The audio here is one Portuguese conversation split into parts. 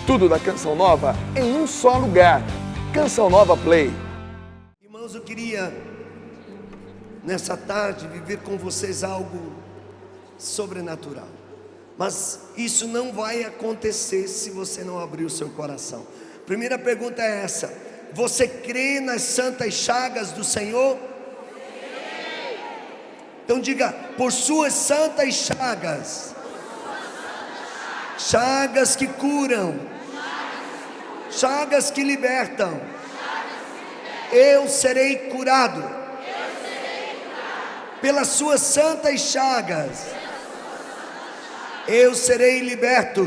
Tudo da Canção Nova em um só lugar. Canção Nova Play. Irmãos, eu queria nessa tarde viver com vocês algo sobrenatural. Mas isso não vai acontecer se você não abrir o seu coração. Primeira pergunta é essa: você crê nas santas chagas do Senhor? Então diga: por suas santas chagas, chagas que curam, chagas que libertam, eu serei curado. Pelas suas santas chagas, eu serei liberto.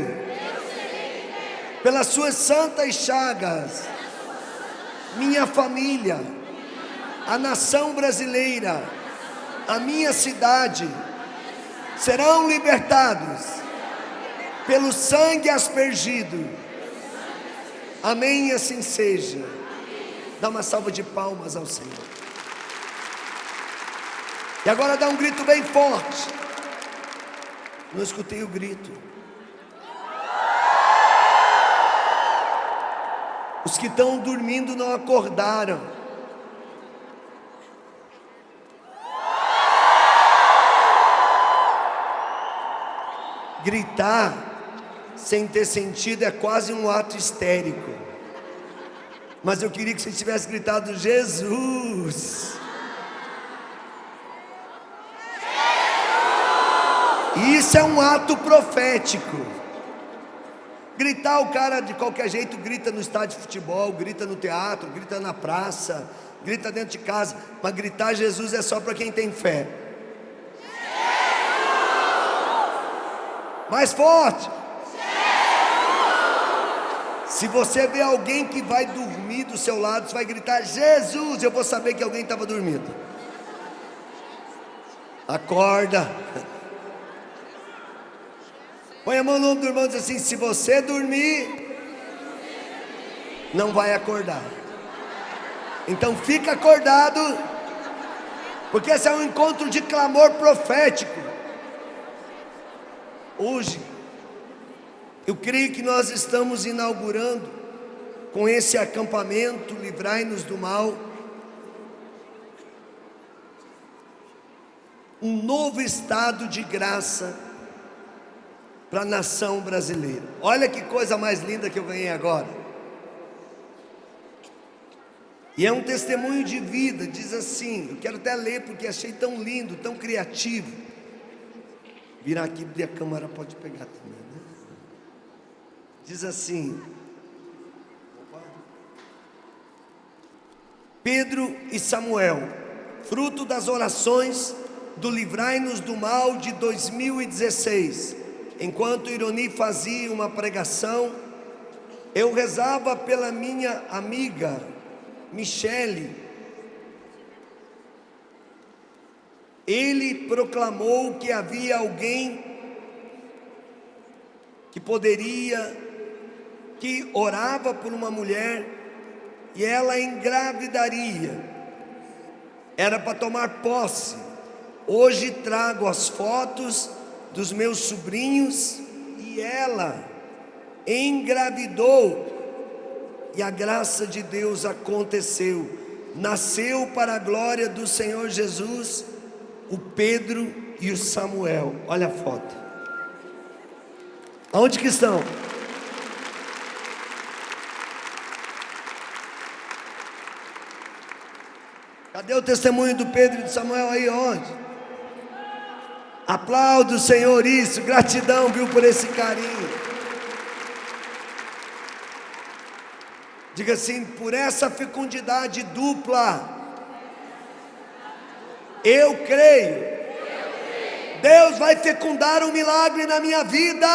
Pelas suas santas chagas, minha família, a nação brasileira, a minha cidade serão libertados pelo sangue aspergido. Amém, e assim seja. Dá uma salva de palmas ao Senhor. E agora dá um grito bem forte. Não escutei o grito. Os que estão dormindo não acordaram. Gritar sem ter sentido é quase um ato histérico. Mas eu queria que você tivesse gritado: Jesus! Isso é um ato profético. Gritar, o cara de qualquer jeito grita no estádio de futebol, grita no teatro, grita na praça, grita dentro de casa. Mas gritar Jesus é só para quem tem fé. Mais forte. Se você vê alguém que vai dormir do seu lado, você vai gritar Jesus, eu vou saber que alguém estava dormindo. Acorda. Põe a mão no ombro do irmão e diz assim: se você dormir, não vai acordar. Então fica acordado, porque esse é um encontro de clamor profético. Hoje, eu creio que nós estamos inaugurando, com esse acampamento Livrai-nos do Mal, um novo estado de graça para a nação brasileira. Olha que coisa mais linda que eu ganhei agora. E é um testemunho de vida. Diz assim, eu quero até ler porque achei tão lindo, tão criativo. Virar aqui e a câmera pode pegar também, né? Diz assim: Pedro e Samuel, fruto das orações do Livrai-nos do Mal de 2016. Enquanto Ironi fazia uma pregação, eu rezava pela minha amiga Michele. Ele proclamou que havia alguém que orava por uma mulher e ela engravidaria. Era para tomar posse. Hoje trago as fotos dos meus sobrinhos e ela engravidou, e a graça de Deus aconteceu. Nasceu para a glória do Senhor Jesus o Pedro e o Samuel. Olha a foto. Aonde que estão? Cadê o testemunho do Pedro e do Samuel aí? Onde? Aplauda o Senhor, isso, gratidão, viu, por esse carinho. Diga assim: por essa fecundidade dupla, eu creio, Deus vai fecundar um milagre na minha vida.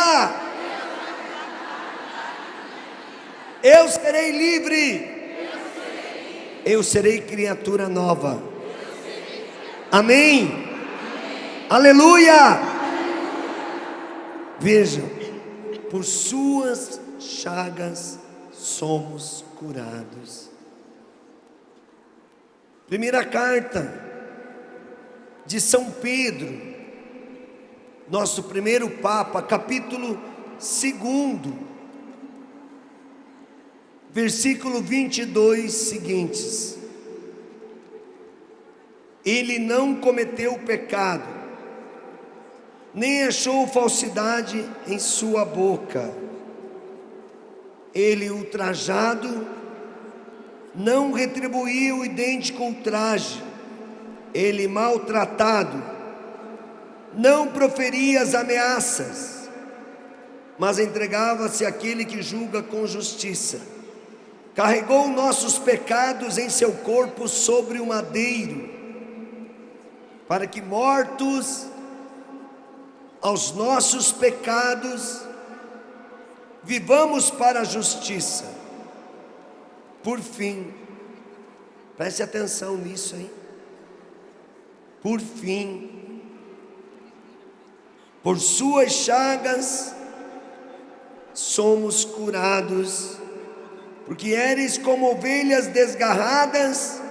Eu serei livre, eu serei criatura nova. Amém? Aleluia! Vejam, por suas chagas somos curados. Primeira carta de São Pedro, nosso primeiro Papa, capítulo 2, versículo 22 seguintes: ele não cometeu pecado, nem achou falsidade em sua boca. Ele, ultrajado, não retribuiu idêntico ultraje. Ele, maltratado, não proferia as ameaças, mas entregava-se àquele que julga com justiça. Carregou nossos pecados em seu corpo sobre o madeiro, para que, mortos aos nossos pecados, vivamos para a justiça. Por fim, preste atenção nisso, hein? Por fim, por suas chagas somos curados, porque eres como ovelhas desgarradas,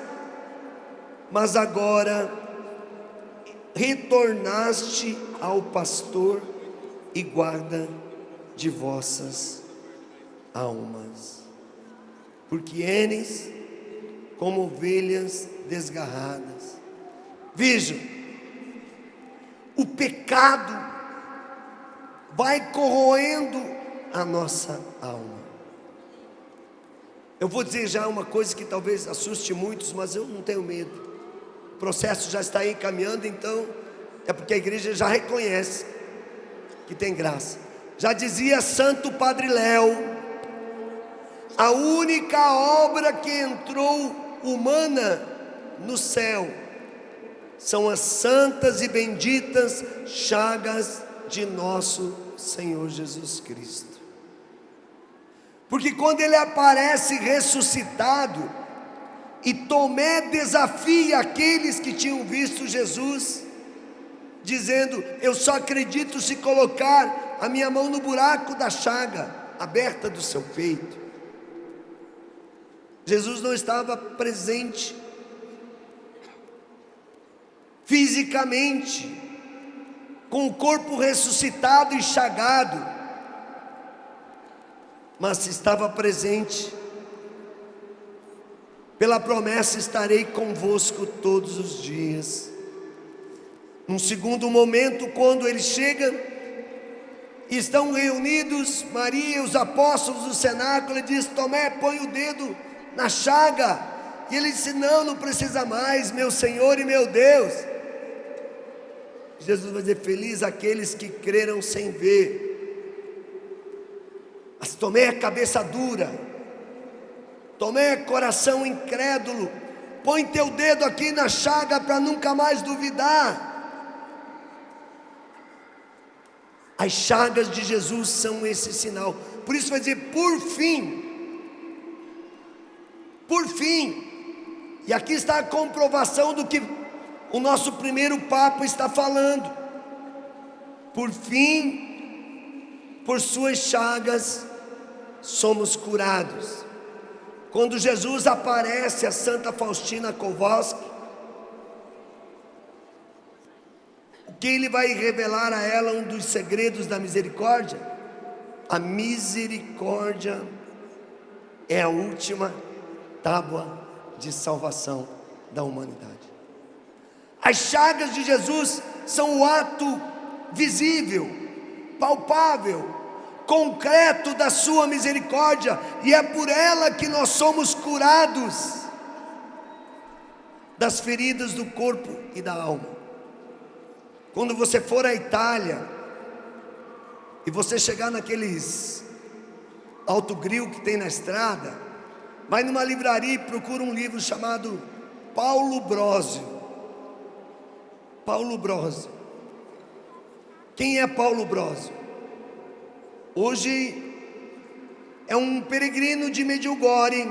mas agora retornaste ao pastor e guarda de vossas almas, porque eres como ovelhas desgarradas. Vejam, o pecado vai corroendo a nossa alma. Eu vou dizer já uma coisa que talvez assuste muitos, mas eu não tenho medo. O processo já está aí caminhando, então é porque a igreja já reconhece que tem graça. Já dizia Santo Padre Léo: a única obra que entrou humana no céu são as santas e benditas chagas de nosso Senhor Jesus Cristo. Porque quando ele aparece ressuscitado, e Tomé desafia aqueles que tinham visto Jesus, dizendo: eu só acredito se colocar a minha mão no buraco da chaga aberta do seu peito. Jesus não estava presente fisicamente, com o corpo ressuscitado e chagado, mas estava presente pela promessa: estarei convosco todos os dias. Num segundo momento, quando ele chega, estão reunidos Maria e os apóstolos do cenáculo, ele diz: Tomé, põe o dedo na chaga. E ele disse: não precisa mais, meu Senhor e meu Deus. Jesus vai dizer: feliz aqueles que creram sem ver. Mas Tomé é cabeça dura, Tomé é coração incrédulo. Põe teu dedo aqui na chaga para nunca mais duvidar. As chagas de Jesus são esse sinal. Por isso vai dizer: por fim. Por fim. E aqui está a comprovação do que o nosso primeiro Papa está falando. Por fim, por suas chagas somos curados. Quando Jesus aparece a Santa Faustina Kowalski, o que ele vai revelar a ela? Um dos segredos da misericórdia. A misericórdia é a última tábua de salvação da humanidade. As chagas de Jesus são o ato visível, palpável, concreto da sua misericórdia, e é por ela que nós somos curados das feridas do corpo e da alma. Quando você for à Itália e você chegar naqueles autogrill que tem na estrada, vai numa livraria e procura um livro chamado Paulo Brósio. Paulo Brósio. Quem é Paulo Brósio? Hoje é um peregrino de Medjugorje,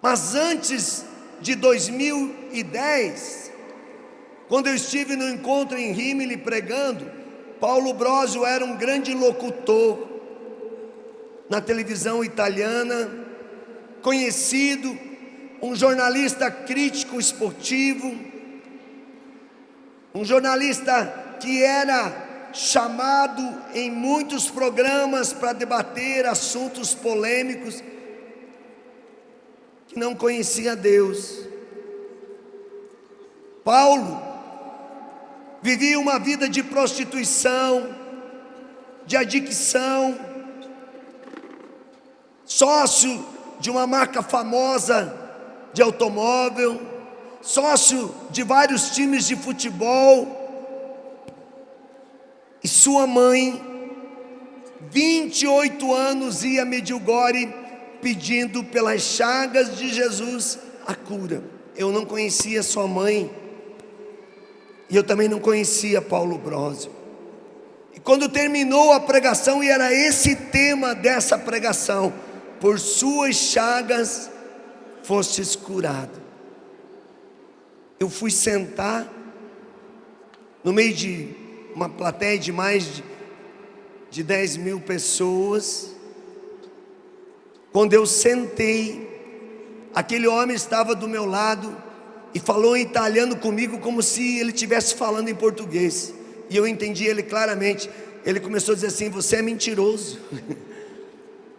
mas antes de 2010, quando eu estive no encontro em Rímini pregando, Paulo Brósio era um grande locutor na televisão italiana, conhecido, um jornalista crítico esportivo, um jornalista que era chamado em muitos programas para debater assuntos polêmicos, que não conhecia Deus. Paulo vivia uma vida de prostituição, de adicção, sócio de uma marca famosa de automóvel, sócio de vários times de futebol. E sua mãe, 28 anos, ia a Medjugorje pedindo pelas chagas de Jesus a cura. Eu não conhecia sua mãe, e eu também não conhecia Paulo Brósio. E quando terminou a pregação, e era esse tema dessa pregação: por suas chagas fostes curado. Eu fui sentar no meio de uma plateia de mais de 10 mil pessoas. Quando eu sentei, aquele homem estava do meu lado e falou em italiano comigo, como se ele estivesse falando em português, e eu entendi ele claramente. Ele começou a dizer assim: você é mentiroso.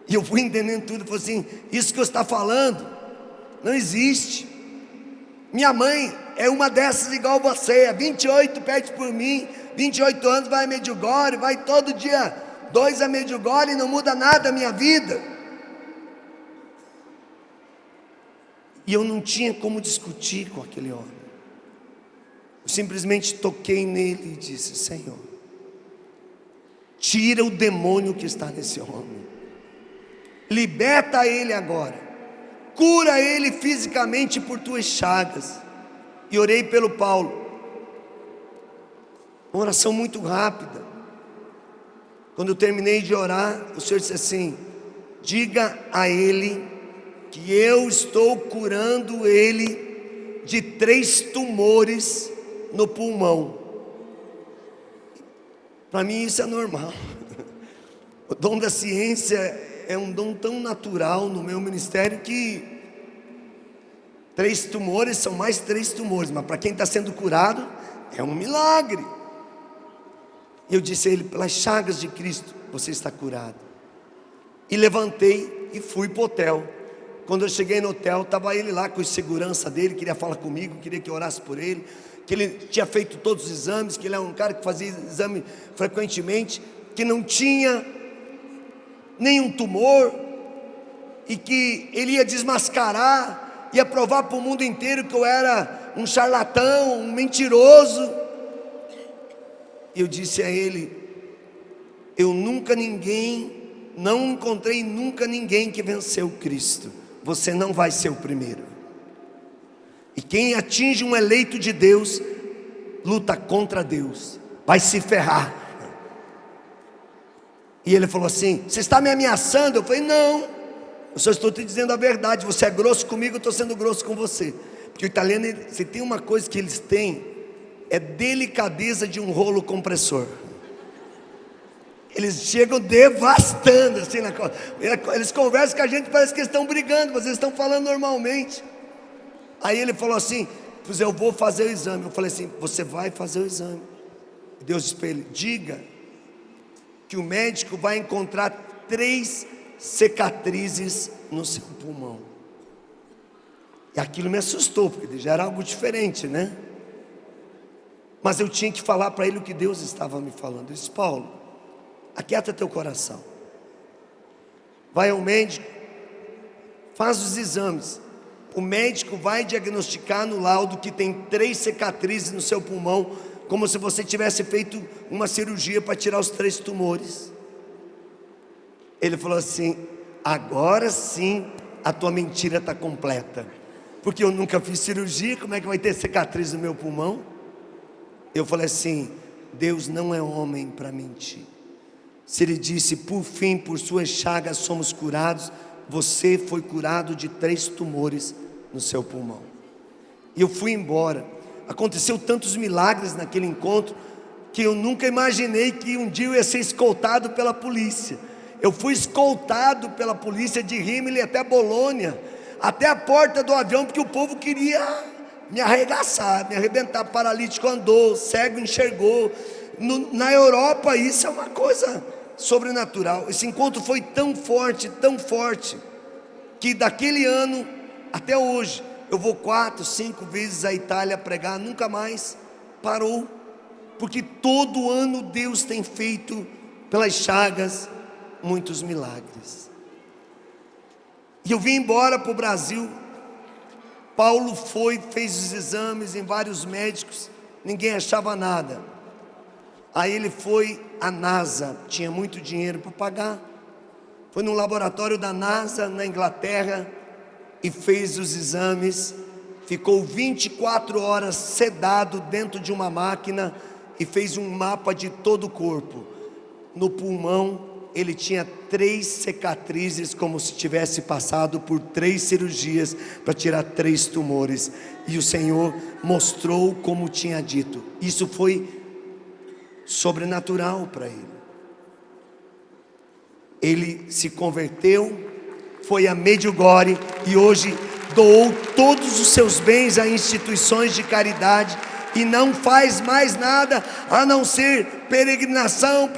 E eu fui entendendo tudo. Falei assim: isso que você está falando não existe. Minha mãe é uma dessas igual você, há 28 pede por mim, 28 anos vai a Medjugorje, vai todo dia 2 a Medjugorje e não muda nada a minha vida. E eu não tinha como discutir com aquele homem. Eu simplesmente toquei nele e disse: Senhor, tira o demônio que está nesse homem, liberta ele agora, cura ele fisicamente por tuas chagas. E orei pelo Paulo, uma oração muito rápida. Quando eu terminei de orar, o Senhor disse assim: diga a ele que eu estou curando ele de 3 tumores no pulmão. Para mim isso é normal. O dom da ciência é um dom tão natural no meu ministério que 3 tumores são mais 3 tumores, mas para quem está sendo curado é um milagre. E eu disse a ele: pelas chagas de Cristo você está curado. E levantei e fui para o hotel. Quando eu cheguei no hotel, estava ele lá com a segurança dele, queria falar comigo, queria que eu orasse por ele, que ele tinha feito todos os exames, que ele é um cara que fazia exame frequentemente, que não tinha nenhum tumor, e que ele ia desmascarar, ia provar para o mundo inteiro que eu era um charlatão, um mentiroso. E eu disse a ele: não encontrei nunca ninguém que venceu Cristo. Você não vai ser o primeiro. E quem atinge um eleito de Deus, luta contra Deus, vai se ferrar. E ele falou assim: você está me ameaçando? Eu falei: não, eu só estou te dizendo a verdade. Você é grosso comigo, eu estou sendo grosso com você. Porque o italiano, se tem uma coisa que eles têm, é delicadeza de um rolo compressor. Eles chegam devastando assim na coisa. Eles conversam com a gente, parece que eles estão brigando, mas eles estão falando normalmente. Aí ele falou assim: pois eu vou fazer o exame. Eu falei assim: você vai fazer o exame. E Deus disse para ele: diga que o médico vai encontrar 3 cicatrizes no seu pulmão. E aquilo me assustou, porque já era algo diferente, né? Mas eu tinha que falar para ele o que Deus estava me falando. Ele disse: Paulo, aquieta teu coração, vai ao médico, faz os exames. O médico vai diagnosticar no laudo que tem 3 cicatrizes no seu pulmão, como se você tivesse feito uma cirurgia para tirar os 3 tumores. Ele falou assim: agora sim a tua mentira está completa, porque eu nunca fiz cirurgia, como é que vai ter cicatriz no meu pulmão? Eu falei assim: Deus não é homem para mentir. Se ele disse: por fim, por suas chagas somos curados, você foi curado de 3 tumores no seu pulmão. E eu fui embora. Aconteceu tantos milagres naquele encontro, que eu nunca imaginei que um dia eu ia ser escoltado pela polícia. Eu fui escoltado pela polícia de Rimini até Bolônia, até a porta do avião, porque o povo queria me arregaçar, me arrebentar. Paralítico andou, cego enxergou, Na Europa isso é uma coisa sobrenatural. Esse encontro foi tão forte, que daquele ano até hoje, eu vou 4, 5 vezes à Itália pregar, nunca mais parou, porque todo ano Deus tem feito, pelas chagas, muitos milagres. E eu vim embora para o Brasil. Paulo fez os exames em vários médicos, ninguém achava nada. Aí ele foi à NASA, tinha muito dinheiro para pagar, foi no laboratório da NASA na Inglaterra e fez os exames, ficou 24 horas sedado dentro de uma máquina e fez um mapa de todo o corpo. No pulmão ele tinha 3 cicatrizes, como se tivesse passado por 3 cirurgias para tirar 3 tumores. E o Senhor mostrou como tinha dito. Isso foi sobrenatural para ele. Ele se converteu, foi a Medjugorje e hoje doou todos os seus bens a instituições de caridade e não faz mais nada a não ser peregrinação,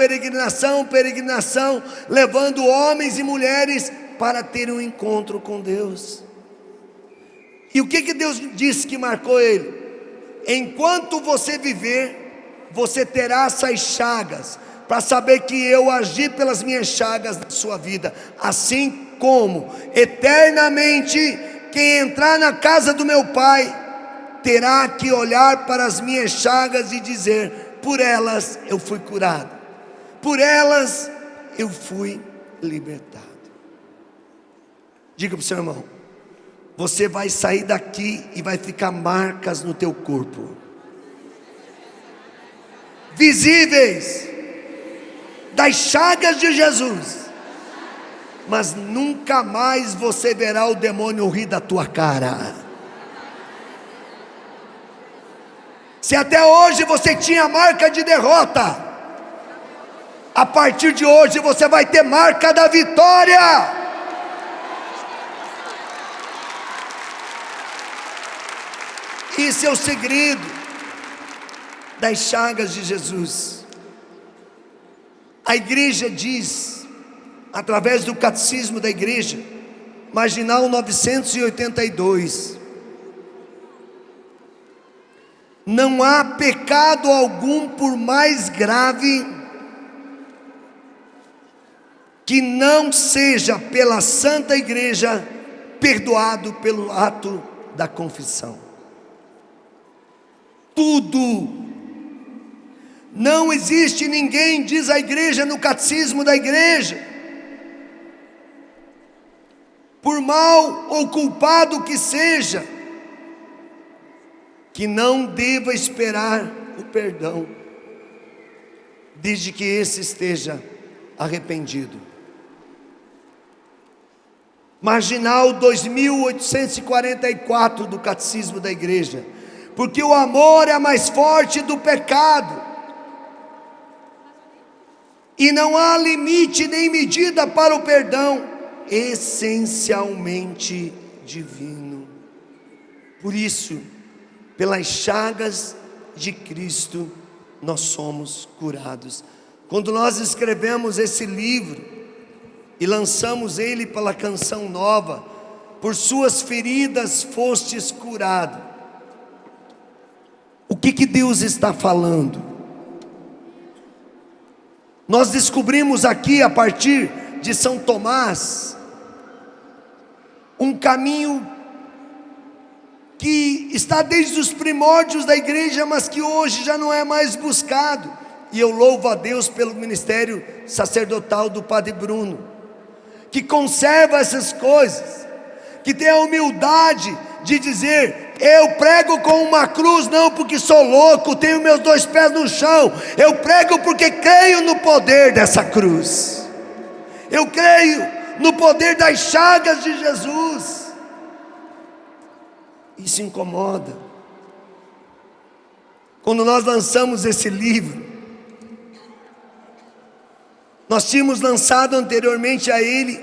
levando homens e mulheres para ter um encontro com Deus. E o que Deus disse que marcou ele? Enquanto você viver, você terá essas chagas, para saber que eu agi pelas minhas chagas na sua vida, assim como eternamente quem entrar na casa do meu Pai terá que olhar para as minhas chagas e dizer: por elas eu fui curado, por elas eu fui libertado. Diga para o seu irmão: você vai sair daqui e vai ficar marcas no teu corpo, visíveis, das chagas de Jesus, mas nunca mais você verá o demônio rir da tua cara. Se até hoje você tinha marca de derrota, a partir de hoje você vai ter marca da vitória. Esse é o segredo das chagas de Jesus. A igreja diz, através do catecismo da igreja, marginal 982, não há pecado algum, por mais grave, que não seja pela Santa Igreja perdoado pelo ato da confissão. Tudo. Não existe ninguém, diz a igreja no catecismo da igreja, por mal ou culpado que seja, que não deva esperar o perdão, desde que esse esteja arrependido. Marginal 2844 do catecismo da igreja: porque o amor é mais forte do pecado, e não há limite nem medida para o perdão, essencialmente divino. Por isso, pelas chagas de Cristo, nós somos curados. Quando nós escrevemos esse livro e lançamos ele pela Canção Nova, por suas feridas fostes curado, o que Deus está falando? Nós descobrimos aqui, a partir de São Tomás, um caminho que está desde os primórdios da igreja, mas que hoje já não é mais buscado. E eu louvo a Deus pelo ministério sacerdotal do Padre Bruno, que conserva essas coisas, que tem a humildade de dizer: eu prego com uma cruz, não porque sou louco, tenho meus 2 pés no chão, eu prego porque creio no poder dessa cruz, eu creio no poder das chagas de Jesus. Isso incomoda. Quando nós lançamos esse livro, nós tínhamos lançado anteriormente a ele: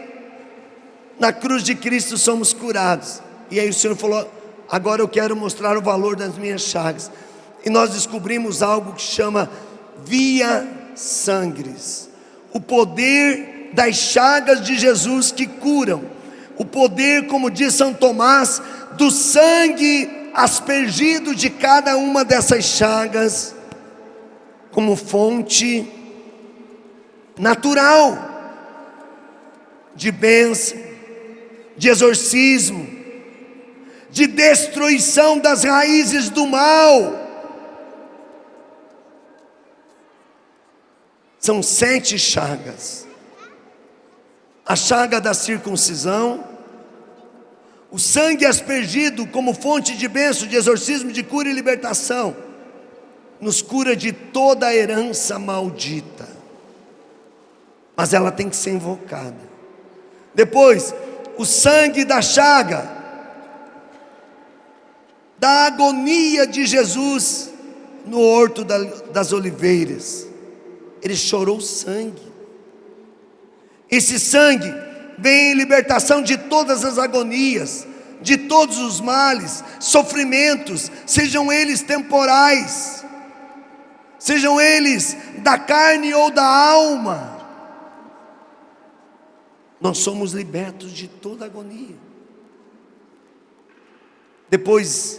na cruz de Cristo somos curados. E aí o Senhor falou: agora eu quero mostrar o valor das minhas chagas. E nós descobrimos algo que chama via sangres. O poder das chagas de Jesus que curam. O poder, como diz São Tomás, do sangue aspergido de cada uma dessas chagas, como fonte natural de bênção, de exorcismo, de destruição das raízes do mal. São 7 chagas: a chaga da circuncisão, o sangue aspergido como fonte de bênção, de exorcismo, de cura e libertação, nos cura de toda a herança maldita, mas ela tem que ser invocada. Depois, o sangue da chaga, da agonia de Jesus no horto das oliveiras. Ele chorou sangue. Esse sangue vem em libertação de todas as agonias, de todos os males, sofrimentos, sejam eles temporais, sejam eles da carne ou da alma. Nós somos libertos de toda agonia. Depois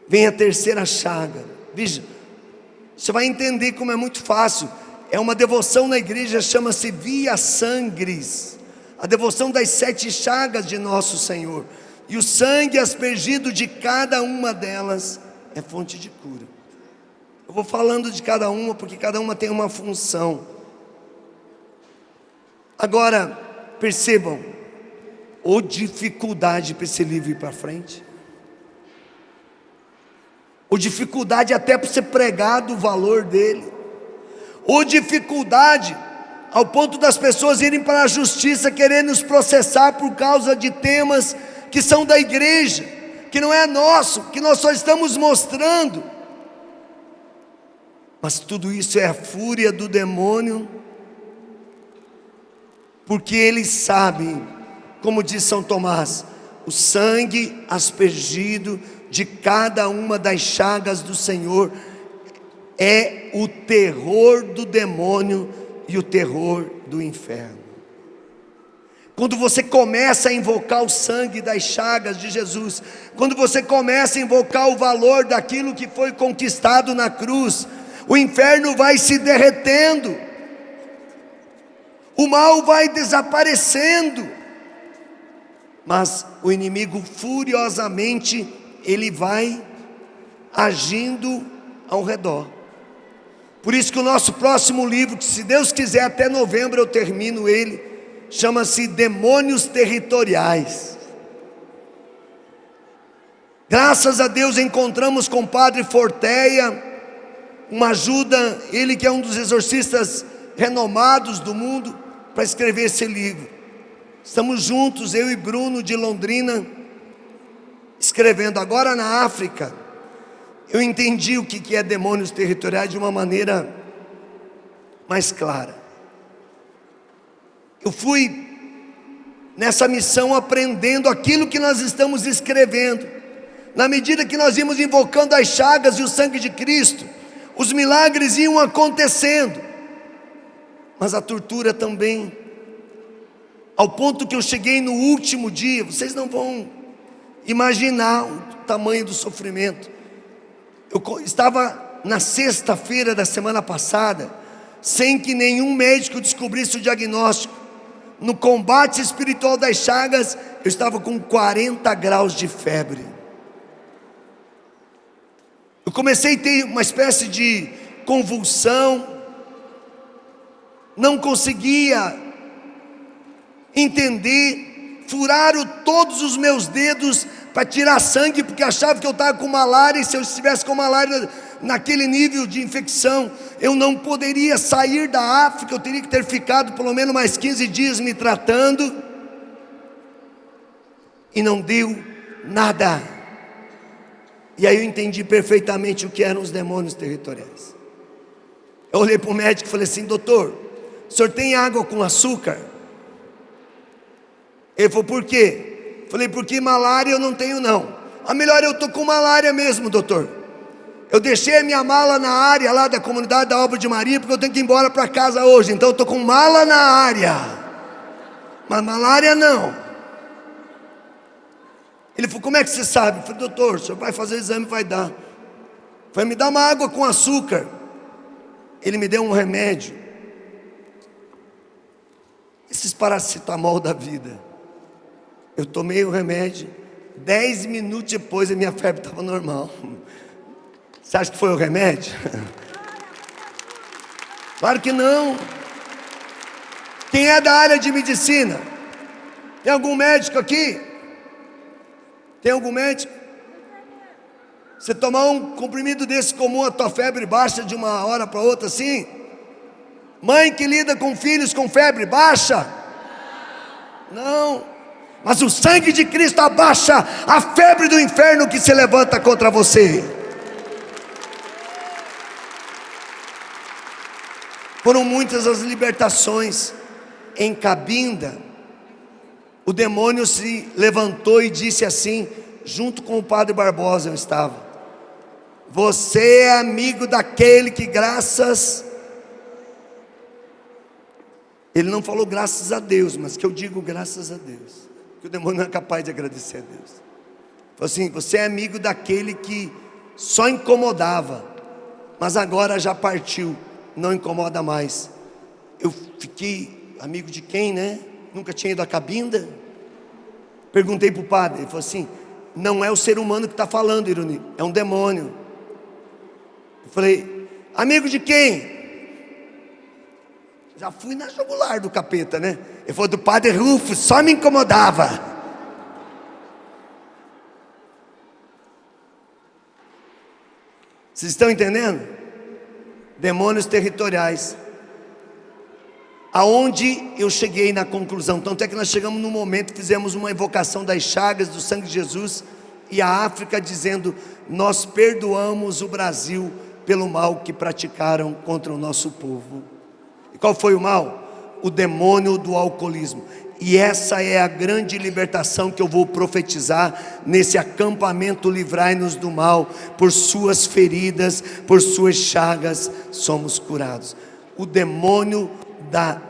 vem a terceira chaga. Veja, você vai entender como é muito fácil. É uma devoção na igreja, chama-se Via Sangres, a devoção das 7 chagas de nosso Senhor. E o sangue aspergido de cada uma delas é fonte de cura. Eu vou falando de cada uma, porque cada uma tem uma função. Agora, percebam, ou dificuldade para esse livro ir para frente, ou dificuldade até para você pregar do valor dele, ou dificuldade ao ponto das pessoas irem para a justiça querendo nos processar por causa de temas que são da igreja, que não é nosso, que nós só estamos mostrando. Mas tudo isso é a fúria do demônio, porque eles sabem, como diz São Tomás, o sangue aspergido de cada uma das chagas do Senhor é o terror do demônio e o terror do inferno. Quando você começa a invocar o sangue das chagas de Jesus, quando você começa a invocar o valor daquilo que foi conquistado na cruz, o inferno vai se derretendo, o mal vai desaparecendo, mas o inimigo furiosamente, ele vai agindo ao redor. Por isso que o nosso próximo livro, que se Deus quiser até novembro eu termino ele, chama-se Demônios Territoriais. Graças a Deus encontramos com o Padre Forteia uma ajuda, ele que é um dos exorcistas renomados do mundo, para escrever esse livro. Estamos juntos, eu e Bruno de Londrina, escrevendo. Agora na África, eu entendi o que é demônios territoriais de uma maneira mais clara. Eu fui nessa missão aprendendo aquilo que nós estamos escrevendo. Na medida que nós íamos invocando as chagas e o sangue de Cristo, os milagres iam acontecendo. Mas a tortura também, ao ponto que eu cheguei no último dia, vocês não vão imaginar o tamanho do sofrimento. Eu estava na sexta-feira da semana passada, sem que nenhum médico descobrisse o diagnóstico. No combate espiritual das chagas, eu estava com 40 graus de febre. Eu comecei a ter uma espécie de convulsão, não conseguia entender, furaram todos os meus dedos para tirar sangue, porque achava que eu estava com malária, e se eu estivesse com malária naquele nível de infecção, eu não poderia sair da África, eu teria que ter ficado pelo menos mais 15 dias me tratando, e não deu nada. E aí eu entendi perfeitamente o que eram os demônios territoriais. Eu olhei para o médico e falei assim: doutor, o senhor tem água com açúcar? Ele falou: por quê? Falei: porque malária eu não tenho não. Melhor eu estou com malária mesmo, doutor. Eu deixei a minha mala na área lá da comunidade da Obra de Maria, porque eu tenho que ir embora para casa hoje. Então eu estou com mala na área, mas malária não. Ele falou: como é que você sabe? Eu falei: doutor, o senhor vai fazer o exame, vai dar. Vai me dar uma água com açúcar. Ele me deu um remédio, esses paracetamol da vida. Eu tomei o remédio, 10 minutos depois a minha febre estava normal. Você acha que foi o remédio? Claro que não. Quem é da área de medicina? Tem algum médico aqui? Tem algum médico? Você tomar um comprimido desse comum, a tua febre baixa de uma hora para outra assim? Mãe que lida com filhos com febre, baixa? Não. Mas o sangue de Cristo abaixa a febre do inferno que se levanta contra você. Foram muitas as libertações. Em Cabinda, o demônio se levantou e disse assim, junto com o padre Barbosa eu estava: você é amigo daquele que graças... Ele não falou graças a Deus, mas que eu digo graças a Deus, que o demônio não é capaz de agradecer a Deus. Falou assim: você é amigo daquele que só incomodava, mas agora já partiu, não incomoda mais. Eu fiquei amigo de quem, né? Nunca tinha ido a Cabinda. Perguntei para o padre, ele falou assim: não é o ser humano que está falando, Ironi, é um demônio. Eu falei: amigo de quem? Já fui na jugular do capeta, né? Ele falou: do padre Rufo, só me incomodava. Vocês estão entendendo? Demônios territoriais. Aonde eu cheguei na conclusão, tanto é que nós chegamos no momento, fizemos uma invocação das chagas do sangue de Jesus e a África, dizendo: nós perdoamos o Brasil pelo mal que praticaram contra o nosso povo. E qual foi o mal? O demônio do alcoolismo. E essa é a grande libertação que eu vou profetizar nesse acampamento Livrai-nos do Mal. Por suas feridas, por suas chagas, somos curados. O demônio da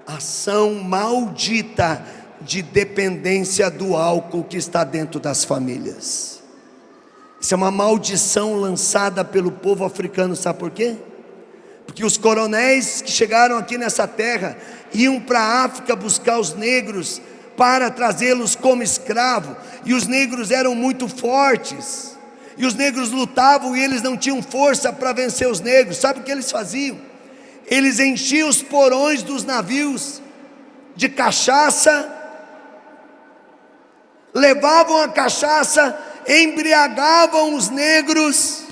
ação maldita de dependência do álcool que está dentro das famílias. Isso é uma maldição lançada pelo povo africano, sabe por quê? Porque os coronéis que chegaram aqui nessa terra iam para a África buscar os negros para trazê-los como escravo, e os negros eram muito fortes, e os negros lutavam e eles não tinham força para vencer os negros. Sabe o que eles faziam? Eles enchiam os porões dos navios de cachaça, levavam a cachaça, embriagavam os negros,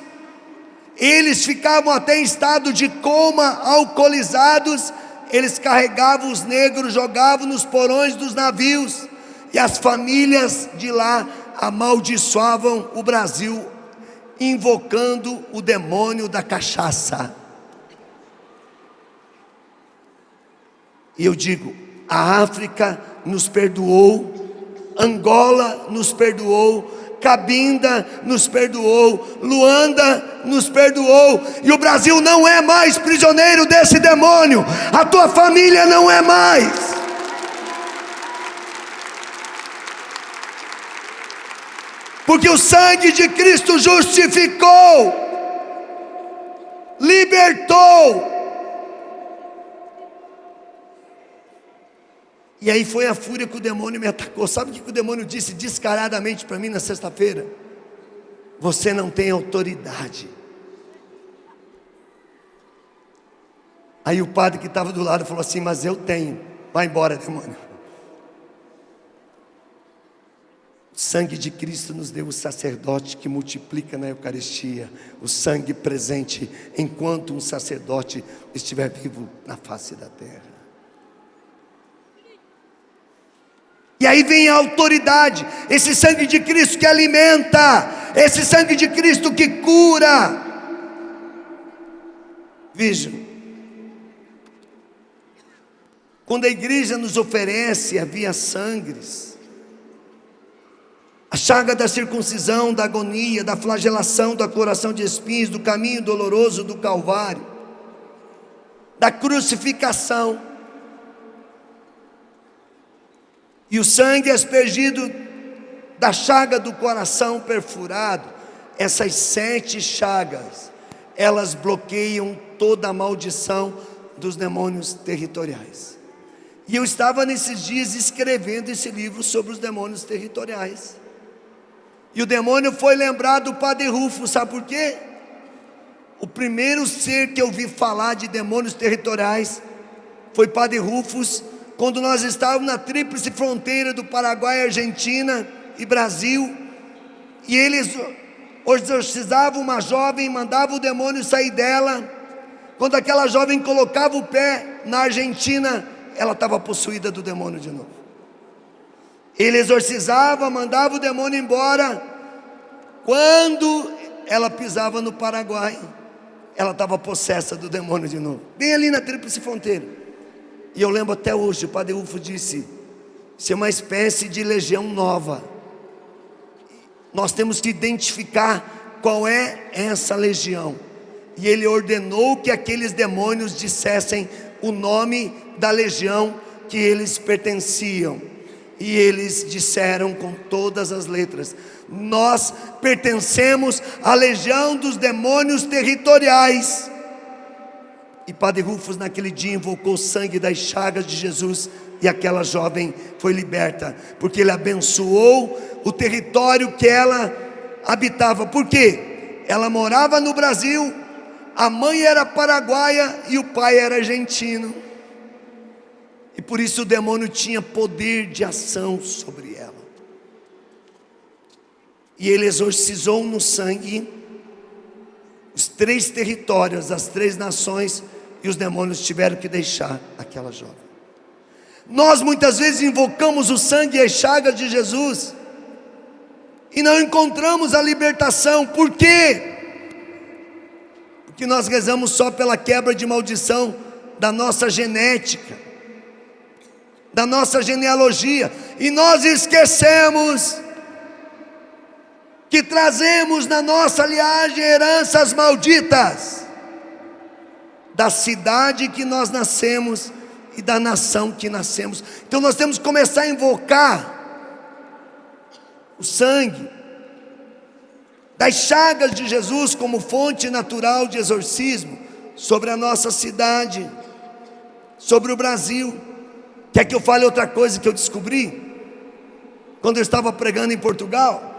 eles ficavam até em estado de coma, alcoolizados. Eles carregavam os negros, jogavam nos porões dos navios, e as famílias de lá amaldiçoavam o Brasil, invocando o demônio da cachaça. E eu digo: a África nos perdoou, Angola nos perdoou, Cabinda nos perdoou, Luanda nos perdoou, e o Brasil não é mais prisioneiro desse demônio. A tua família não é mais. Porque o sangue de Cristo justificou, libertou. E aí foi a fúria que o demônio me atacou. Sabe o que o demônio disse descaradamente para mim na sexta-feira? Você não tem autoridade. Aí o padre que estava do lado falou assim: mas eu tenho. Vai embora, demônio. O sangue de Cristo nos deu o sacerdote que multiplica na Eucaristia, o sangue presente enquanto um sacerdote estiver vivo na face da terra. E aí vem a autoridade, esse sangue de Cristo que alimenta, esse sangue de Cristo que cura. Vejam, quando a igreja nos oferece a via sangres, A chaga da circuncisão, da agonia, da flagelação, da coração de espinhos, do caminho doloroso do Calvário, da crucificação. E o sangue aspergido da chaga do coração perfurado. Essas 7 chagas, elas bloqueiam toda a maldição dos demônios territoriais. E eu estava nesses dias escrevendo esse livro sobre os demônios territoriais. E o demônio foi lembrar do Padre Rufo, sabe por quê? O primeiro ser que eu vi falar de demônios territoriais foi Padre Rufus, quando nós estávamos na tríplice fronteira do Paraguai, Argentina e Brasil. E eles exorcizavam uma jovem, mandavam o demônio sair dela. Quando aquela jovem colocava o pé na Argentina, ela estava possuída do demônio de novo. Ele exorcizava, mandava o demônio embora. Quando ela pisava no Paraguai, ela estava possessa do demônio de novo, bem ali na tríplice fronteira. E eu lembro até hoje, o Padre Rufo disse: isso é uma espécie de legião nova. Nós temos que identificar qual é essa legião. E ele ordenou que aqueles demônios dissessem o nome da legião que eles pertenciam. E eles disseram com todas as letras: nós pertencemos à legião dos demônios territoriais. E Padre Rufus naquele dia invocou o sangue das chagas de Jesus, e aquela jovem foi liberta, porque ele abençoou o território que ela habitava. Por quê? Ela morava no Brasil, a mãe era paraguaia e o pai era argentino. E por isso o demônio tinha poder de ação sobre ela. E ele exorcizou no sangue os 3 territórios, as 3 nações, e os demônios tiveram que deixar aquela jovem. Nós muitas vezes invocamos o sangue e as chagas de Jesus e não encontramos a libertação. Por quê? Porque nós rezamos só pela quebra de maldição da nossa genética, da nossa genealogia, e nós esquecemos que trazemos na nossa linhagem heranças malditas da cidade que nós nascemos e da nação que nascemos. Então nós temos que começar a invocar o sangue das chagas de Jesus como fonte natural de exorcismo sobre a nossa cidade, sobre o Brasil. Quer que eu fale outra coisa que eu descobri quando eu estava pregando em Portugal?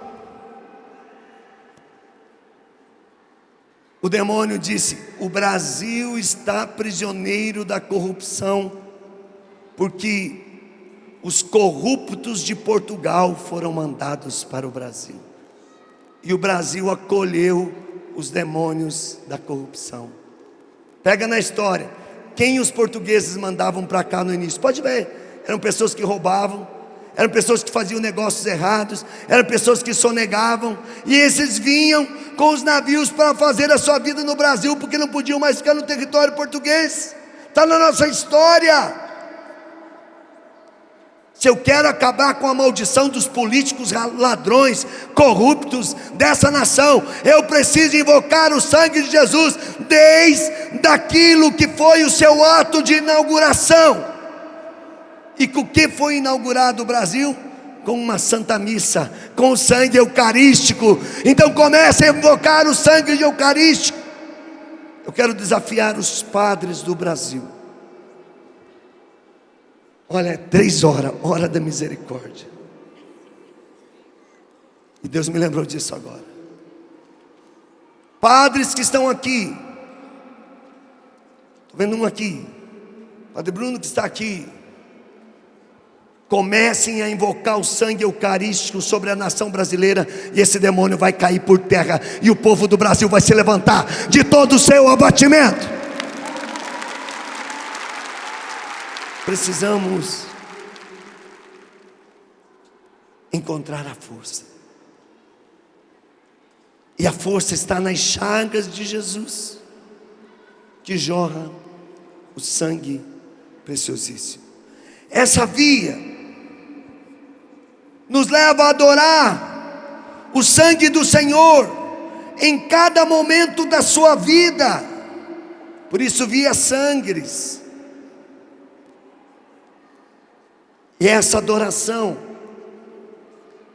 O demônio disse: o Brasil está prisioneiro da corrupção, porque os corruptos de Portugal foram mandados para o Brasil, e o Brasil acolheu os demônios da corrupção. Pega na história, quem os portugueses mandavam para cá no início? Pode ver, eram pessoas que roubavam, eram pessoas que faziam negócios errados, eram pessoas que sonegavam, e esses vinham com os navios para fazer a sua vida no Brasil, porque não podiam mais ficar no território português. Está na nossa história. Se eu quero acabar com a maldição dos políticos ladrões, corruptos dessa nação, eu preciso invocar o sangue de Jesus, desde aquilo que foi o seu ato de inauguração. E com o que foi inaugurado o Brasil? Com uma santa missa, com o sangue eucarístico. Então comece a invocar o sangue eucarístico. Eu quero desafiar os padres do Brasil. Olha, 3 horas, hora da misericórdia. E Deus me lembrou disso agora. Padres que estão aqui, estou vendo um aqui, Padre Bruno que está aqui. Comecem a invocar o sangue eucarístico sobre a nação brasileira, e esse demônio vai cair por terra, e o povo do Brasil vai se levantar de todo o seu abatimento. Precisamos encontrar a força, e a força está nas chagas de Jesus, que jorra o sangue preciosíssimo. Essa via nos leva a adorar o sangue do Senhor em cada momento da sua vida. Por isso via sangres. E essa adoração,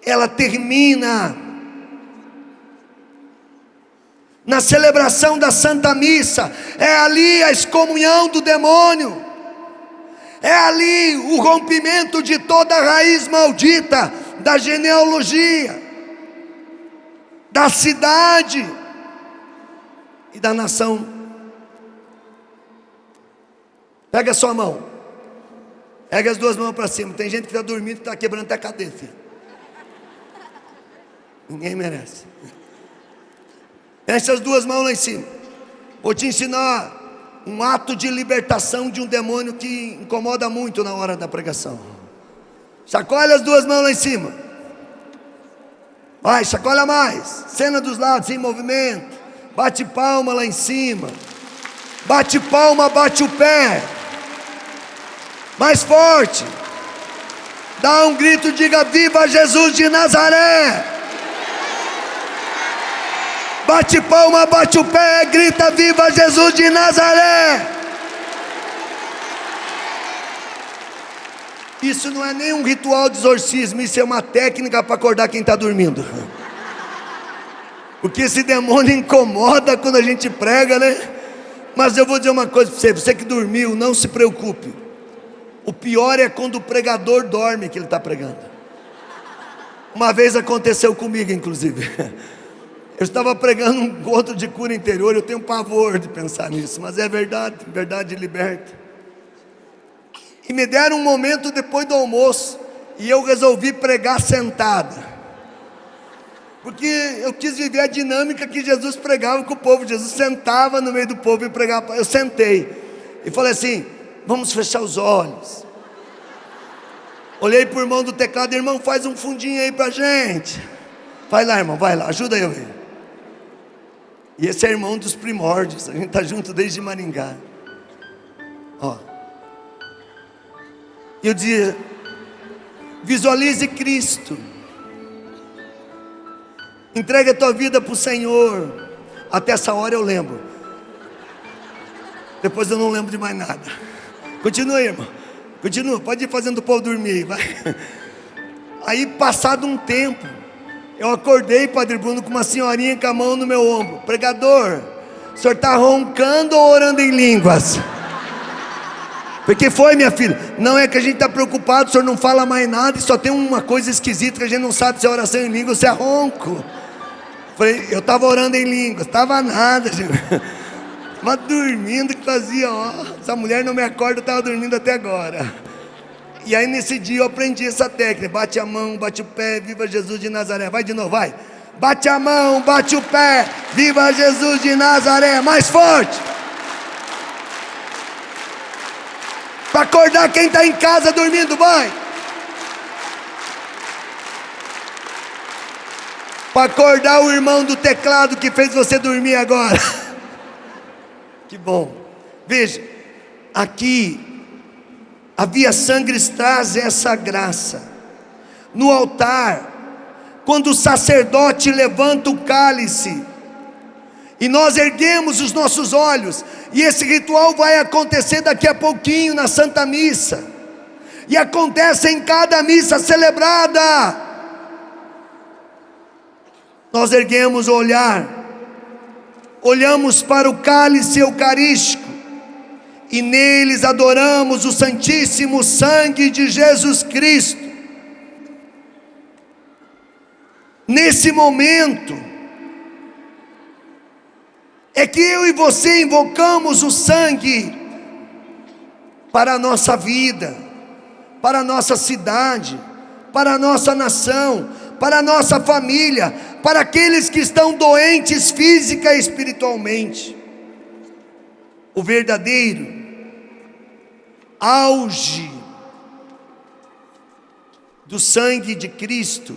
ela termina na celebração da Santa Missa. É ali a excomunhão do demônio, é ali o rompimento de toda a raiz maldita da genealogia, da cidade e da nação. Pega a sua mão, pega as duas mãos para cima. Tem gente que está dormindo e está quebrando até a cadeira. Ninguém merece. Essas duas mãos lá em cima. Vou te ensinar um ato de libertação de um demônio que incomoda muito na hora da pregação. Chacoalha as duas mãos lá em cima. Vai, chacoalha mais. Cena dos lados, em movimento. Bate palma lá em cima. Bate palma, bate o pé. Mais forte. Dá um grito, diga: viva Jesus de Nazaré. Bate palma, bate o pé, grita: viva Jesus de Nazaré. Isso não é nem um ritual de exorcismo, isso é uma técnica para acordar quem está dormindo. Porque esse demônio incomoda quando a gente prega, né? Mas eu vou dizer uma coisa para você: você que dormiu, não se preocupe. O pior é quando o pregador dorme que ele está pregando. Uma vez aconteceu comigo, inclusive. Eu estava pregando um encontro de cura interior. Eu tenho pavor de pensar nisso, mas é verdade, verdade liberta. E me deram um momento depois do almoço, e eu resolvi pregar sentado, porque eu quis viver a dinâmica que Jesus pregava com o povo. Jesus sentava no meio do povo e pregava. Eu sentei e falei assim: vamos fechar os olhos. Olhei para o irmão do teclado: irmão, faz um fundinho aí para a gente. Vai lá, irmão, vai lá, ajuda eu aí. E esse é irmão dos primórdios, a gente está junto desde Maringá. Ó. Eu dizia: visualize Cristo, entregue a tua vida para o Senhor. Até essa hora eu lembro, depois eu não lembro de mais nada. Continua, irmão, continua, pode ir fazendo o povo dormir, vai. Aí, passado um tempo, eu acordei, Padre Bruno, com uma senhorinha com a mão no meu ombro: pregador, o senhor está roncando ou orando em línguas? Porque foi, minha filha? Não, é que a gente está preocupado, o senhor não fala mais nada e só tem uma coisa esquisita que a gente não sabe se é oração em línguas ou se é ronco. Falei: eu estava orando em línguas. Estava nada, gente. Mas dormindo, que fazia, ó, essa mulher não me acorda, eu estava dormindo até agora. E aí nesse dia eu aprendi essa técnica: bate a mão, bate o pé, viva Jesus de Nazaré. Vai de novo, vai. Bate a mão, bate o pé, viva Jesus de Nazaré. Mais forte. Para acordar quem está em casa dormindo, vai. Para acordar o irmão do teclado que fez você dormir agora. Que bom. Veja, aqui a via sangres traz essa graça. No altar, quando o sacerdote levanta o cálice e nós erguemos os nossos olhos, e esse ritual vai acontecer daqui a pouquinho na Santa Missa, e acontece em cada missa celebrada. Nós erguemos o olhar, olhamos para o cálice eucarístico, e neles adoramos o Santíssimo Sangue de Jesus Cristo. Nesse momento é que eu e você invocamos o sangue para a nossa vida, para a nossa cidade, para a nossa nação, para a nossa família, para aqueles que estão doentes física e espiritualmente. O verdadeiro auge do sangue de Cristo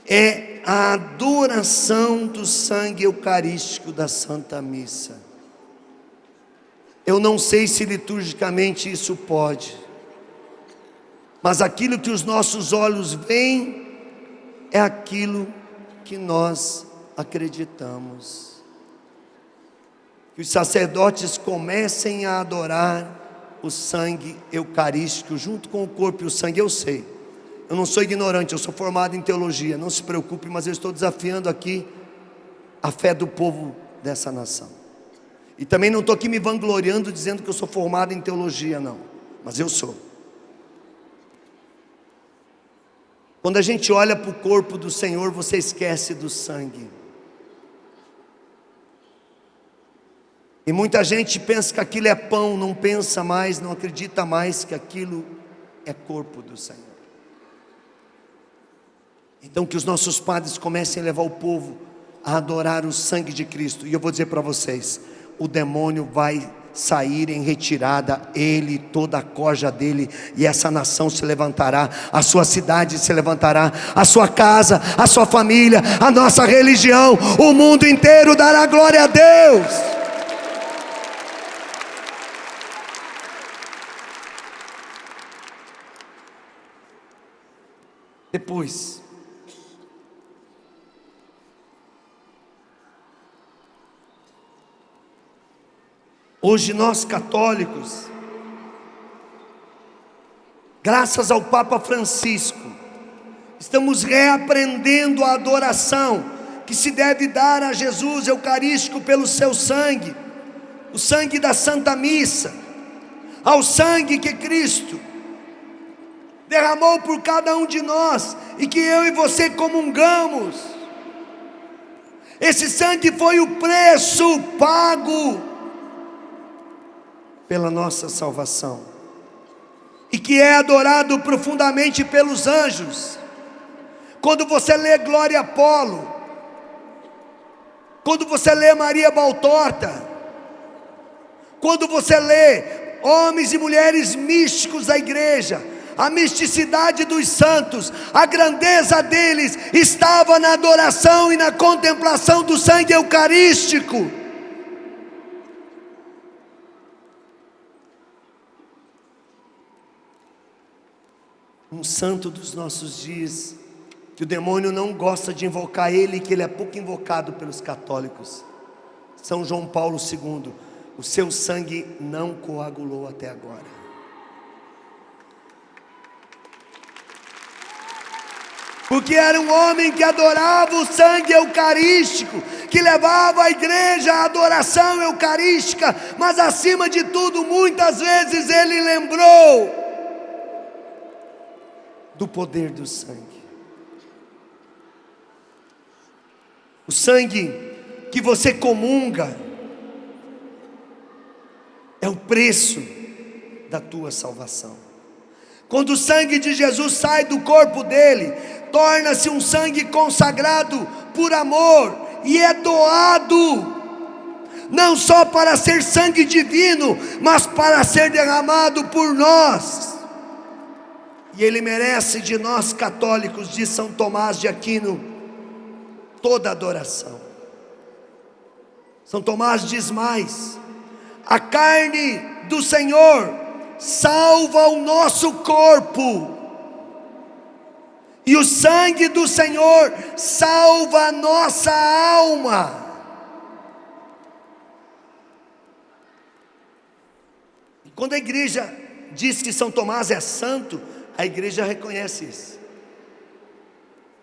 é a adoração do sangue eucarístico da Santa Missa. Eu não sei se liturgicamente isso pode, mas aquilo que os nossos olhos veem é aquilo que nós acreditamos. Que os sacerdotes comecem a adorar o sangue eucarístico junto com o corpo e o sangue. Eu sei, eu não sou ignorante, eu sou formado em teologia, não se preocupe, mas eu estou desafiando aqui a fé do povo dessa nação. E também não estou aqui me vangloriando dizendo que eu sou formado em teologia, não, mas eu sou. Quando a gente olha para o corpo do Senhor, você esquece do sangue. E muita gente pensa que aquilo é pão, não pensa mais, não acredita mais que aquilo é corpo do Senhor. Então que os nossos padres comecem a levar o povo a adorar o sangue de Cristo. E eu vou dizer para vocês, o demônio vai sair em retirada, ele, toda a corja dele, e essa nação se levantará, a sua cidade se levantará, a sua casa, a sua família, a nossa religião, o mundo inteiro dará glória a Deus. Depois, hoje nós católicos, graças ao Papa Francisco, estamos reaprendendo a adoração que se deve dar a Jesus eucarístico pelo seu sangue, o sangue da Santa Missa, ao sangue que Cristo derramou por cada um de nós e que eu e você comungamos. Esse sangue foi o preço pago pela nossa salvação, e que é adorado profundamente pelos anjos. Quando você lê Glória Apolo, quando você lê Maria Baltorta, quando você lê homens e mulheres místicos da igreja, a misticidade dos santos, a grandeza deles estava na adoração e na contemplação do sangue eucarístico. Um santo dos nossos dias, que o demônio não gosta de invocar ele, que ele é pouco invocado pelos católicos, São João Paulo II. O seu sangue não coagulou até agora. Porque era um homem que adorava o sangue eucarístico, que levava a igreja à adoração eucarística, mas acima de tudo, muitas vezes ele lembrou do poder do sangue. O sangue que você comunga é o preço da tua salvação. Quando o sangue de Jesus sai do corpo dele, torna-se um sangue consagrado por amor e é doado, não só para ser sangue divino, mas para ser derramado por nós. E ele merece de nós católicos, de São Tomás de Aquino, toda adoração. São Tomás diz mais: a carne do Senhor salva o nosso corpo, e o sangue do Senhor salva a nossa alma. E quando a igreja diz que São Tomás é santo, a igreja reconhece isso.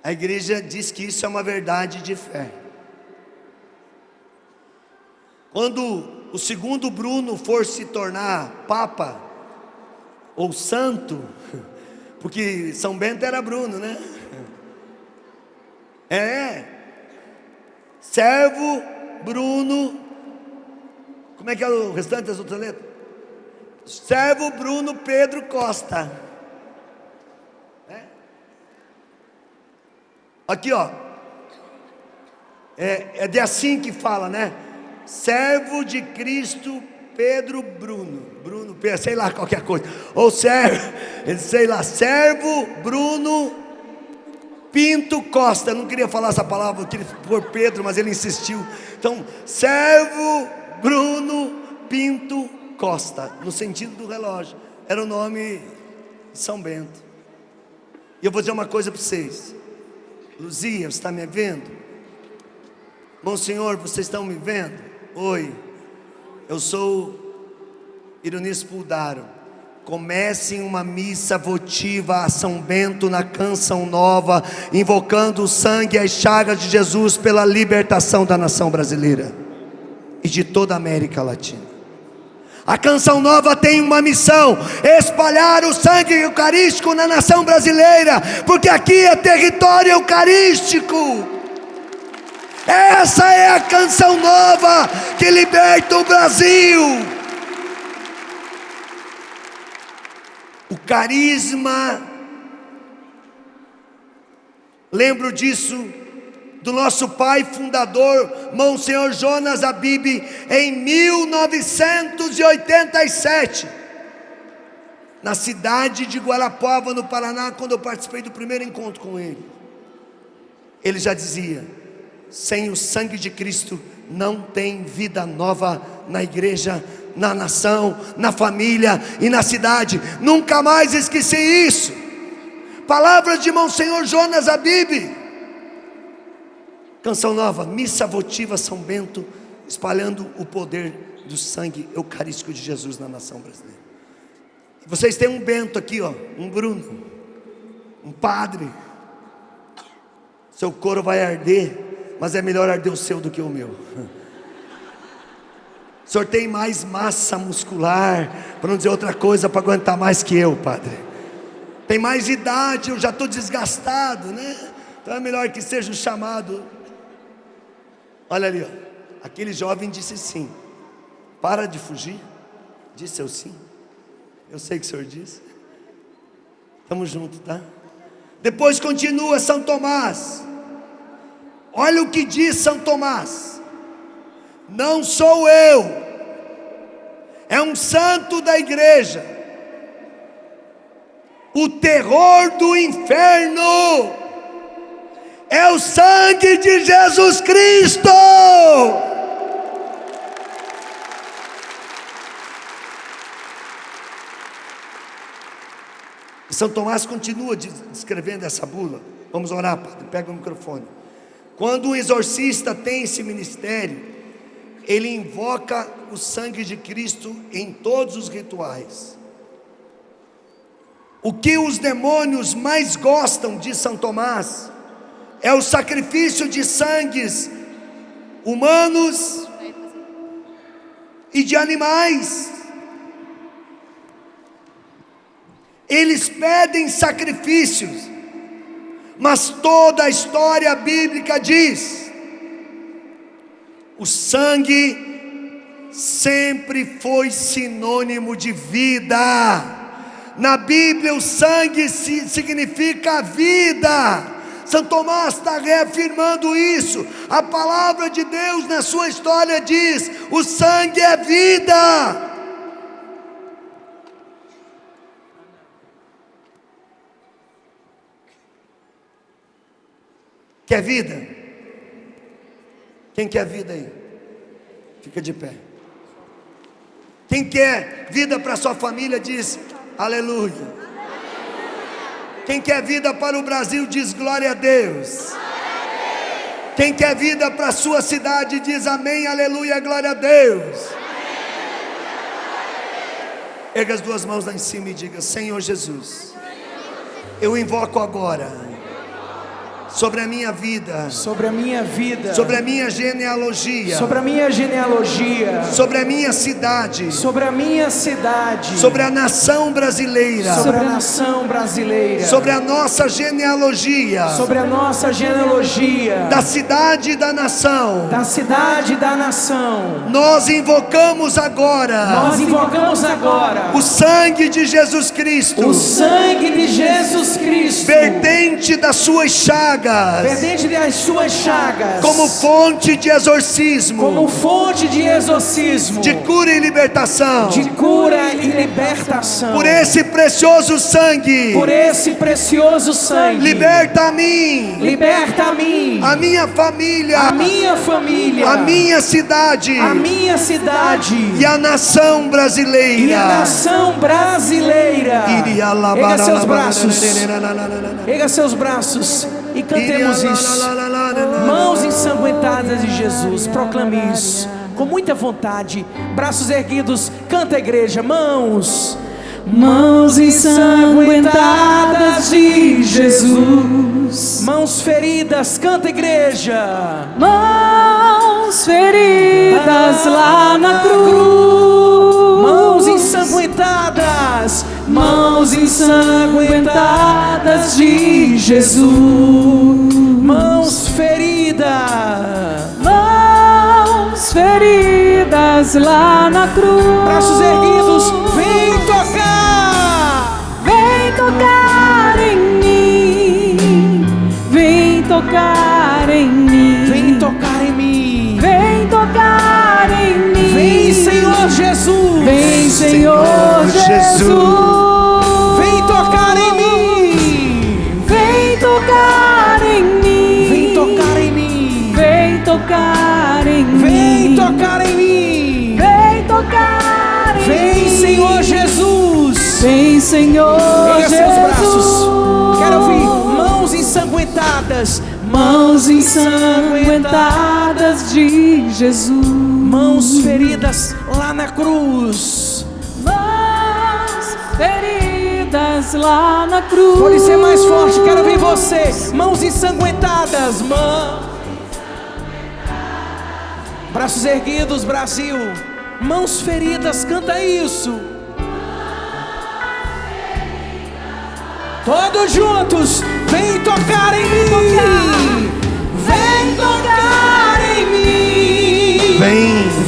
A igreja diz que isso é uma verdade de fé. Quando o segundo Bruno for se tornar papa ou santo, porque São Bento era Bruno, né? Servo Bruno, como é que é o restante das outras letras? Servo Bruno Pedro Costa. Aqui ó, é de assim que fala, né? Servo de Cristo Pedro Bruno, sei lá, qualquer coisa, ou servo Bruno Pinto Costa. Eu não queria falar essa palavra, eu queria pôr Pedro, mas ele insistiu. Então, servo Bruno Pinto Costa, no sentido do relógio, era o nome de São Bento. E eu vou dizer uma coisa para vocês: Luzia, você está me vendo? Monsenhor, vocês estão me vendo? Oi, eu sou Ironis Puldaro. Comecem uma missa votiva a São Bento na Canção Nova, invocando o sangue e as chagas de Jesus pela libertação da nação brasileira e de toda a América Latina. A Canção Nova tem uma missão: espalhar o sangue eucarístico na nação brasileira, porque aqui é território eucarístico. Essa é a Canção Nova que liberta o Brasil. O carisma, lembro disso do nosso pai fundador, Monsenhor Jonas Abib, em 1987, na cidade de Guarapuava, no Paraná, quando eu participei do primeiro encontro com ele. Ele já dizia: sem o sangue de Cristo não tem vida nova na igreja, na nação, na família e na cidade. Nunca mais esqueci isso. Palavras de Monsenhor Jonas Abib. Canção Nova, missa votiva São Bento, espalhando o poder do sangue eucarístico de Jesus na nação brasileira. Vocês têm um Bento aqui, ó, um Bruno, um padre. Seu couro vai arder, mas é melhor arder o seu do que o meu. O senhor tem mais massa muscular, para não dizer outra coisa, para aguentar mais que eu, padre. Tem mais idade, eu já estou desgastado, né? Então é melhor que seja o chamado. Olha ali, ó. Aquele jovem disse sim. Para de fugir. Disse eu sim. Eu sei que o senhor disse. Estamos juntos, tá? Depois continua São Tomás. Olha o que diz São Tomás: não sou eu, é um santo da igreja. O terror do inferno é o sangue de Jesus Cristo. E São Tomás continua descrevendo essa bula. Vamos orar, padre, pega o microfone. Quando um exorcista tem esse ministério, ele invoca o sangue de Cristo em todos os rituais. O que os demônios mais gostam, diz São Tomás, é o sacrifício de sangues humanos e de animais. Eles pedem sacrifícios, mas toda a história bíblica diz: o sangue sempre foi sinônimo de vida. Na Bíblia o sangue significa vida. São Tomás está reafirmando isso. A palavra de Deus na sua história diz: o sangue é vida. Quer vida? Quem quer vida aí? Fica de pé. Quem quer vida para sua família diz aleluia. Quem quer vida para o Brasil diz glória a Deus. Quem quer vida para a sua cidade diz amém, aleluia, glória a Deus. Erga as duas mãos lá em cima e diga: Senhor Jesus, eu invoco agora sobre a minha vida, sobre a minha vida, sobre a minha genealogia, sobre a minha genealogia, sobre a minha cidade, sobre a minha cidade, sobre a nação brasileira, sobre a nação brasileira, sobre a nossa genealogia, sobre a nossa genealogia, da cidade e da nação. da cidade e da nação. Nós invocamos agora o sangue de Jesus Cristo, o sangue de Jesus Cristo, vertente das suas chagas, vertente das suas chagas, como fonte de exorcismo, como fonte de exorcismo, de cura e libertação. de cura e libertação. Por esse precioso sangue, Por esse precioso sangue, liberta a mim, a minha família, a minha família, a minha cidade, a minha cidade e a nação brasileira. e a nação brasileira. Erga seus braços, erga seus braços e cante Cantemos isso. Mãos ensanguentadas de Jesus. Proclame isso com muita vontade. Braços erguidos. Canta, igreja. Mãos ensanguentadas de Jesus. Mãos feridas. Canta, igreja. Mãos feridas lá na cruz. Mãos ensanguentadas. Mãos ensanguentadas de Jesus. Mãos feridas. Mãos feridas lá na cruz. Braços erguidos. Vem tocar. Vem tocar em mim. Vem tocar em mim. Vem tocar em mim. Vem tocar em mim. Vem, Senhor Jesus. Vem, Senhor Jesus. Vem tocar em mim. Vem tocar em mim. Vem tocar em mim. Vem tocar em mim. Vem tocar em mim. Vem tocar em Vem, mim. Senhor Jesus. Vem, Senhor Erga seus braços. Jesus. Quero ouvir mãos ensanguentadas. Mãos ensanguentadas de Jesus. Mãos feridas lá na cruz. Mãos feridas lá na cruz. Pode ser mais forte, quero ouvir você. Mãos ensanguentadas. Braços erguidos, Brasil. Mãos feridas, canta isso. Todos juntos, vem tocar em mim. Vem tocar em mim.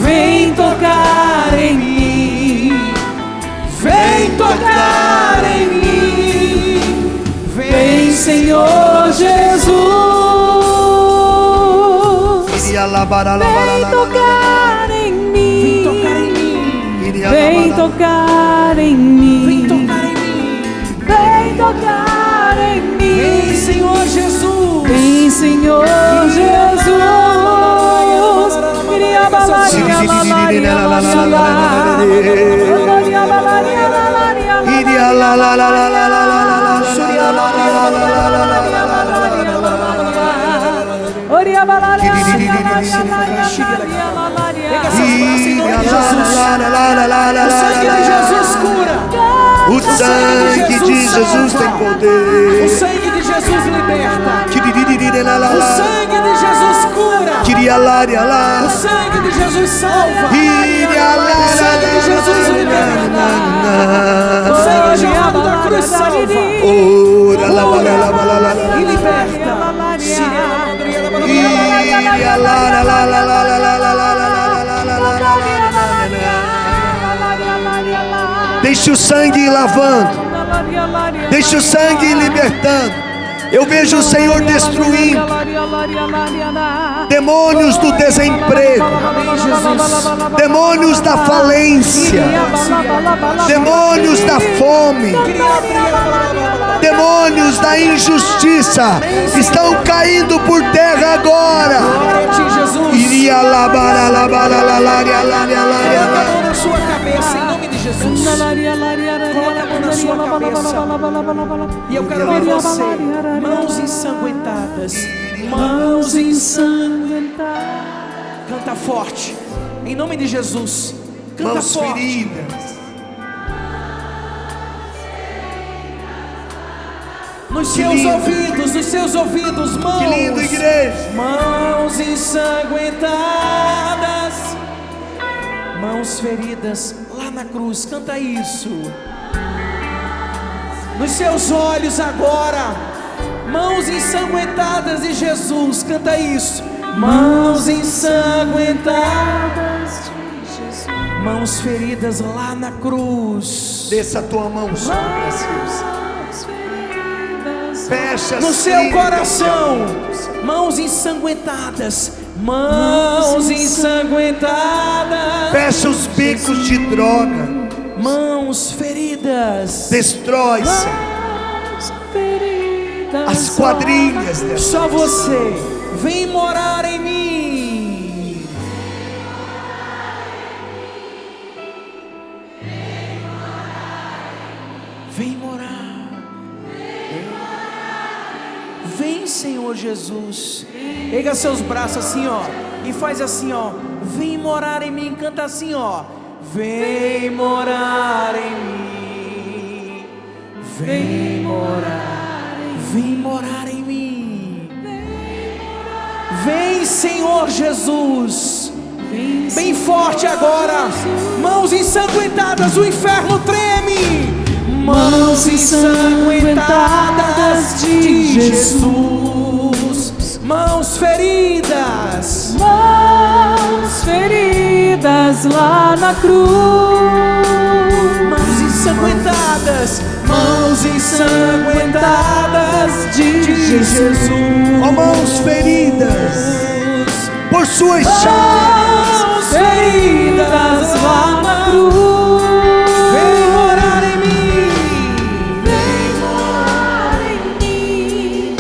Vem tocar em mim. Vem tocar em mim. Vem, Senhor Jesus. Vem tocar em mim. Vem tocar em mim. Vem tocar em mim. Vem tocar em mim. Vem tocar em mim. Vem, Senhor Jesus. Vem, Senhor Jesus. Pega seus braços em nome de Jesus. O sangue de Jesus cura. O sangue de Jesus tem O poder. sangue de Jesus liberta. O sangue de Jesus cura. O sangue de Jesus salva. O sangue de Jesus liberta. O sangue jorrado da cruz salva e liberta. Deixe o sangue ir lavando. Deixe o sangue ir libertando. Eu vejo o Senhor destruindo demônios do desemprego, demônios da falência, demônios da fome, demônios da injustiça estão caindo por terra agora. Iria labar, Coloca a mão na sua cabeça em nome de Jesus. Coloca a mão na sua cabeça. E eu quero ver você. Mãos ensanguentadas. Mãos ensanguentadas. Canta forte. Em nome de Jesus. Canta mãos forte. feridas. Nos seus ouvidos, nos seus ouvidos, mãos. Que lindo, igreja. Mãos ensanguentadas. Mãos feridas lá na cruz, canta isso. Nos seus olhos agora, mãos ensanguentadas de Jesus, canta isso. Mãos ensanguentadas de Jesus. Mãos feridas lá na cruz. Desça a tua mão sobre seus. Fecha No seu coração, mãos ensanguentadas. Mãos ensanguentadas. Fecha os becos de droga. Mãos feridas. Destrói, Senhor, as quadrilhas dela. Só você. Vem morar em mim. Vem morar. Vem, Senhor Jesus. Erga seus braços assim, ó, e faz assim, ó. Vem morar em mim. Canta assim, ó. Vem morar em mim. Vem morar em mim. Vem, Senhor Jesus. Bem forte agora. Mãos ensanguentadas, o inferno treme. Mãos ensanguentadas de Jesus. Mãos feridas. Mãos feridas lá na cruz. Mãos ensanguentadas. Mãos ensanguentadas de Jesus. Ó, mãos feridas por suas chagas. Mãos feridas lá na cruz. Vem morar em mim. Vem morar em mim.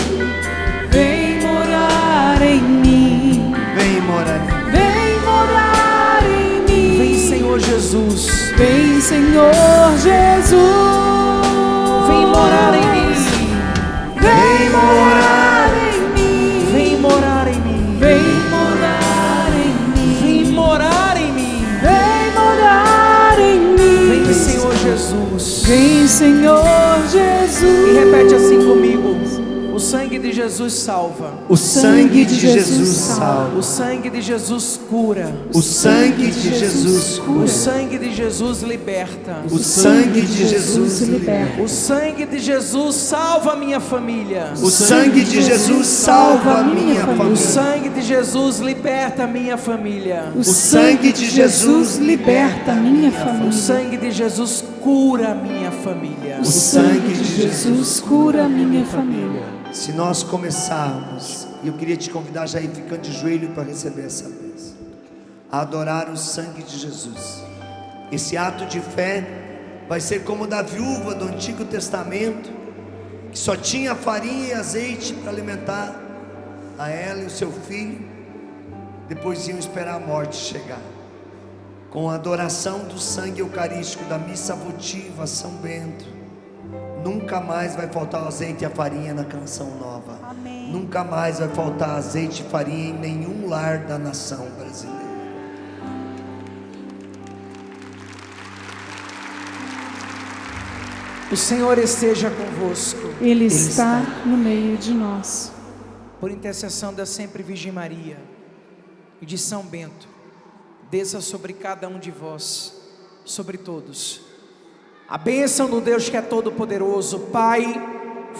Vem morar em mim. Vem morar em mim. Vem morar em mim. Vem, Senhor Jesus. Vem, Senhor Jesus. Vem morar em mim. Vem morar em mim. Vem morar em mim. Vem morar em mim. Vem morar em mim. Vem morar em mim. Vem, Senhor Jesus. Vem, Senhor Jesus. E repete assim comigo. O sangue de Jesus salva. O sangue de Jesus salva. O sangue de Jesus cura. O sangue de Jesus O cura. sangue de Jesus liberta. O sangue de Jesus liberta. O sangue de Jesus salva a minha família. O sangue de Jesus salva a minha O família. sangue de Jesus liberta a minha família. O sangue de Jesus liberta a minha O família. sangue de Jesus cura a minha família. O sangue de Jesus cura a minha família. Se nós começarmos, e eu queria te convidar já a ir ficando de joelho para receber essa bênção, a adorar o sangue de Jesus. Esse ato de fé vai ser como o da viúva do Antigo Testamento, que só tinha farinha e azeite para alimentar a ela e o seu filho. Depois iam esperar a morte chegar. Com a adoração do sangue eucarístico da missa votiva São Bento, nunca mais vai faltar o azeite e a farinha na Canção Nova. Amém. Nunca mais vai faltar azeite e farinha em nenhum lar da nação brasileira. O Senhor esteja convosco. Ele está no meio de nós. Por intercessão da sempre Virgem Maria e de São Bento, desça sobre cada um de vós, sobre todos, a bênção do Deus que é todo-poderoso, Pai,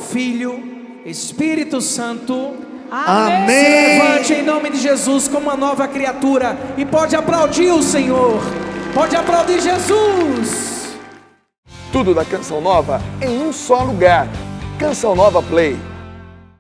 Filho, Espírito Santo. Amém. Se levante em nome de Jesus como uma nova criatura e pode aplaudir o Senhor, pode aplaudir Jesus. Tudo da Canção Nova em um só lugar. Canção Nova Play.